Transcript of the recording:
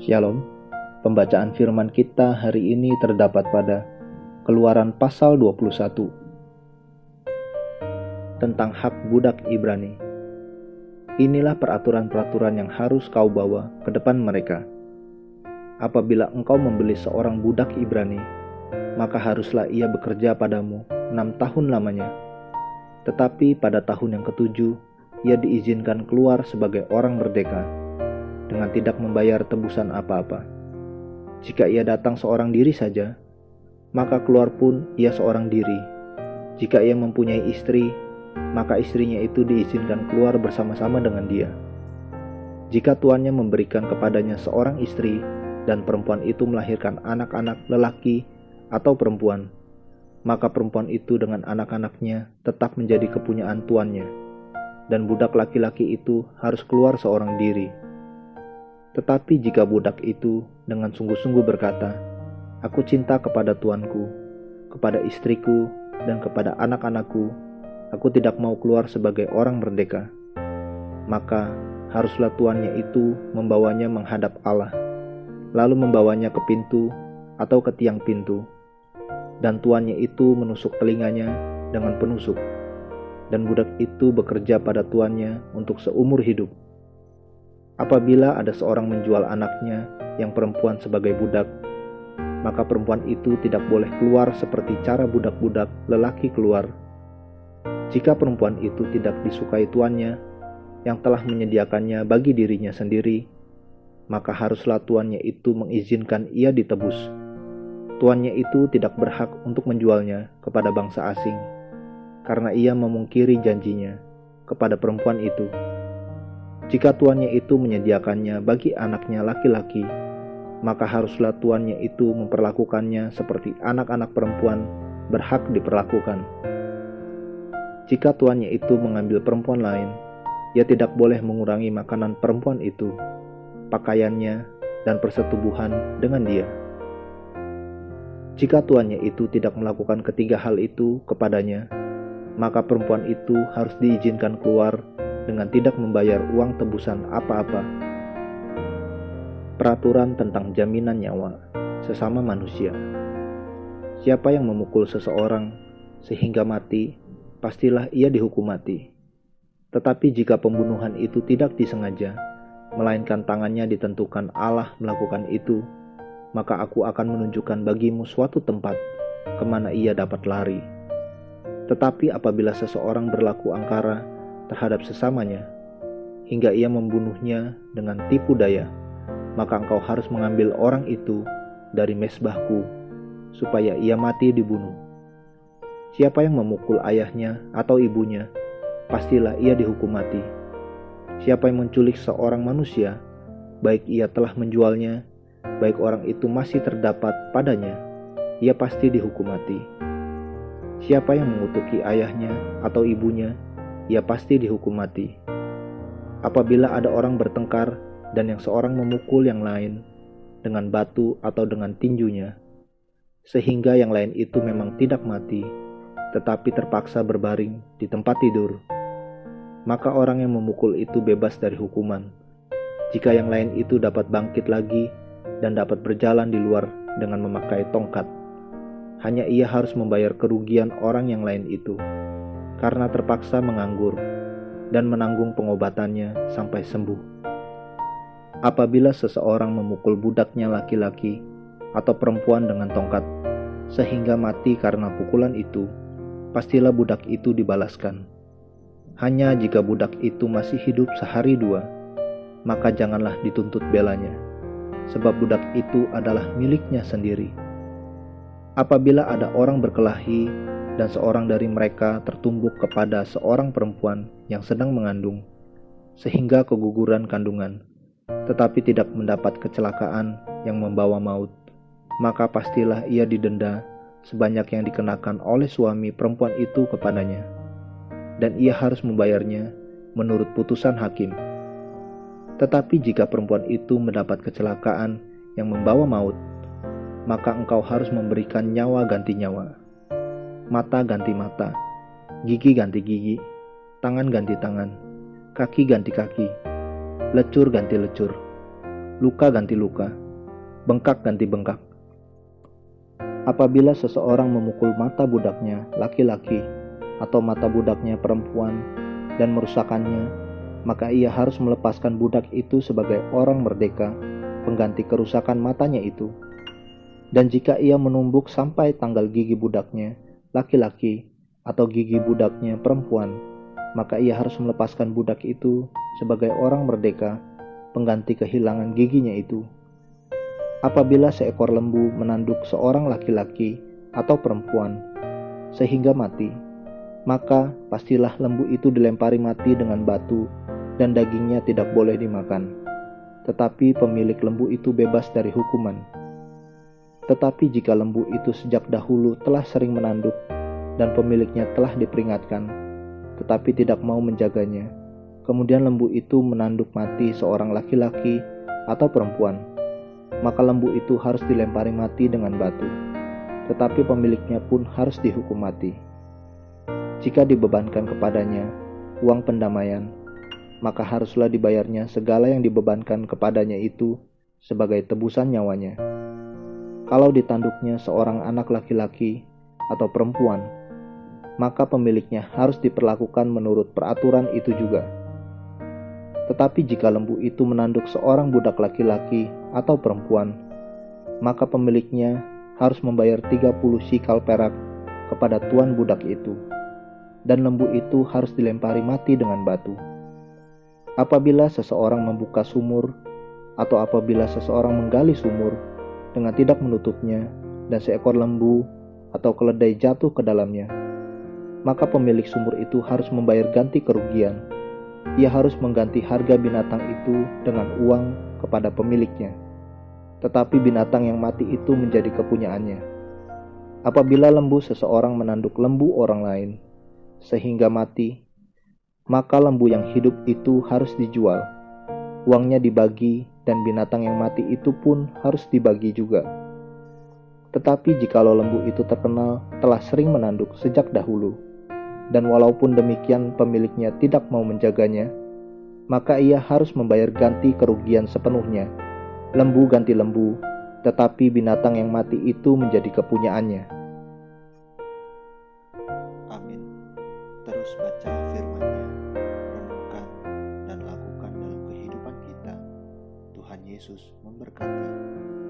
Shalom, pembacaan firman kita hari ini terdapat pada Keluaran pasal 21 tentang hak budak Ibrani. Inilah peraturan-peraturan yang harus kau bawa ke depan mereka. Apabila engkau membeli seorang budak Ibrani, maka haruslah ia bekerja padamu 6 tahun lamanya. Tetapi pada tahun yang ketujuh, ia diizinkan keluar sebagai orang merdeka, dengan tidak membayar tebusan apa-apa. Jika ia datang seorang diri saja, maka keluar pun ia seorang diri. Jika ia mempunyai istri, maka istrinya itu diizinkan keluar bersama-sama dengan dia. Jika tuannya memberikan kepadanya seorang istri, dan perempuan itu melahirkan anak-anak lelaki atau perempuan, maka perempuan itu dengan anak-anaknya tetap menjadi kepunyaan tuannya, dan budak laki-laki itu harus keluar seorang diri. Tetapi jika budak itu dengan sungguh-sungguh berkata, "Aku cinta kepada tuanku, kepada istriku, dan kepada anak-anakku, aku tidak mau keluar sebagai orang merdeka," maka haruslah tuannya itu membawanya menghadap Allah, lalu membawanya ke pintu atau ke tiang pintu, dan tuannya itu menusuk telinganya dengan penusuk, dan budak itu bekerja pada tuannya untuk seumur hidup. Apabila ada seorang menjual anaknya yang perempuan sebagai budak, maka perempuan itu tidak boleh keluar seperti cara budak-budak lelaki keluar. Jika perempuan itu tidak disukai tuannya yang telah menyediakannya bagi dirinya sendiri, maka haruslah tuannya itu mengizinkan ia ditebus. Tuannya itu tidak berhak untuk menjualnya kepada bangsa asing, karena ia memungkiri janjinya kepada perempuan itu. Jika tuannya itu menyediakannya bagi anaknya laki-laki, maka haruslah tuannya itu memperlakukannya seperti anak-anak perempuan berhak diperlakukan. Jika tuannya itu mengambil perempuan lain, ia tidak boleh mengurangi makanan perempuan itu, pakaiannya, dan persetubuhan dengan dia. Jika tuannya itu tidak melakukan ketiga hal itu kepadanya, maka perempuan itu harus diizinkan keluar dengan tidak membayar uang tebusan apa-apa. Peraturan tentang jaminan nyawa sesama manusia. Siapa yang memukul seseorang sehingga mati, pastilah ia dihukum mati. Tetapi jika pembunuhan itu tidak disengaja, melainkan tangannya ditentukan Allah melakukan itu, maka aku akan menunjukkan bagimu suatu tempat kemana ia dapat lari. Tetapi apabila seseorang berlaku angkara terhadap sesamanya, hingga ia membunuhnya dengan tipu daya, maka engkau harus mengambil orang itu dari mezbahku, supaya ia mati dibunuh. Siapa yang memukul ayahnya atau ibunya, pastilah ia dihukum mati. Siapa yang menculik seorang manusia, baik ia telah menjualnya, baik orang itu masih terdapat padanya, ia pasti dihukum mati. Siapa yang mengutuki ayahnya atau ibunya, ia pasti dihukum mati. Apabila ada orang bertengkar dan yang seorang memukul yang lain dengan batu atau dengan tinjunya, sehingga yang lain itu memang tidak mati, tetapi terpaksa berbaring di tempat tidur, maka orang yang memukul itu bebas dari hukuman. Jika yang lain itu dapat bangkit lagi dan dapat berjalan di luar dengan memakai tongkat, hanya ia harus membayar kerugian orang yang lain itu, karena terpaksa menganggur, dan menanggung pengobatannya sampai sembuh. Apabila seseorang memukul budaknya laki-laki atau perempuan dengan tongkat, sehingga mati karena pukulan itu, pastilah budak itu dibalaskan. Hanya jika budak itu masih hidup sehari dua, maka janganlah dituntut belanya, sebab budak itu adalah miliknya sendiri. Apabila ada orang berkelahi, dan seorang dari mereka tertumbuk kepada seorang perempuan yang sedang mengandung, sehingga keguguran kandungan, tetapi tidak mendapat kecelakaan yang membawa maut, maka pastilah ia didenda sebanyak yang dikenakan oleh suami perempuan itu kepadanya, dan ia harus membayarnya menurut putusan hakim. Tetapi jika perempuan itu mendapat kecelakaan yang membawa maut, maka engkau harus memberikan nyawa ganti nyawa, mata ganti mata, gigi ganti gigi, tangan ganti tangan, kaki ganti kaki, lecur ganti lecur. luka ganti luka, bengkak ganti bengkak. Apabila seseorang memukul mata budaknya laki-laki atau mata budaknya perempuan dan merusakannya, maka ia harus melepaskan budak itu sebagai orang merdeka, pengganti kerusakan matanya itu. Dan jika ia menumbuk sampai tanggal gigi budaknya laki-laki atau gigi budaknya perempuan, maka ia harus melepaskan budak itu sebagai orang merdeka, pengganti kehilangan giginya itu. Apabila seekor lembu menanduk seorang laki-laki atau perempuan sehingga mati, maka pastilah lembu itu dilempari mati dengan batu dan dagingnya tidak boleh dimakan. Tetapi pemilik lembu itu bebas dari hukuman. Tetapi jika lembu itu sejak dahulu telah sering menanduk dan pemiliknya telah diperingatkan, tetapi tidak mau menjaganya, kemudian lembu itu menanduk mati seorang laki-laki atau perempuan, maka lembu itu harus dilempari mati dengan batu, tetapi pemiliknya pun harus dihukum mati. Jika dibebankan kepadanya uang pendamaian, maka haruslah dibayarnya segala yang dibebankan kepadanya itu sebagai tebusan nyawanya. Kalau ditanduknya seorang anak laki-laki atau perempuan, maka pemiliknya harus diperlakukan menurut peraturan itu juga. Tetapi jika lembu itu menanduk seorang budak laki-laki atau perempuan, maka pemiliknya harus membayar 30 sikal perak kepada tuan budak itu, dan lembu itu harus dilempari mati dengan batu. Apabila seseorang membuka sumur, atau apabila seseorang menggali sumur dengan tidak menutupnya, dan seekor lembu atau keledai jatuh ke dalamnya, maka pemilik sumur itu harus membayar ganti kerugian. Ia harus mengganti harga binatang itu dengan uang kepada pemiliknya, tetapi binatang yang mati itu menjadi kepunyaannya. Apabila lembu seseorang menanduk lembu orang lain sehingga mati, maka lembu yang hidup itu harus dijual, uangnya dibagi, dan binatang yang mati itu pun harus dibagi juga. Tetapi jikalau lembu itu terkenal telah sering menanduk sejak dahulu, dan walaupun demikian pemiliknya tidak mau menjaganya, maka ia harus membayar ganti kerugian sepenuhnya, lembu ganti lembu, tetapi binatang yang mati itu menjadi kepunyaannya. Amin. Terus baca firman-Nya, renungkan dan lakukan dalam kehidupan kita. Tuhan Yesus memberkati.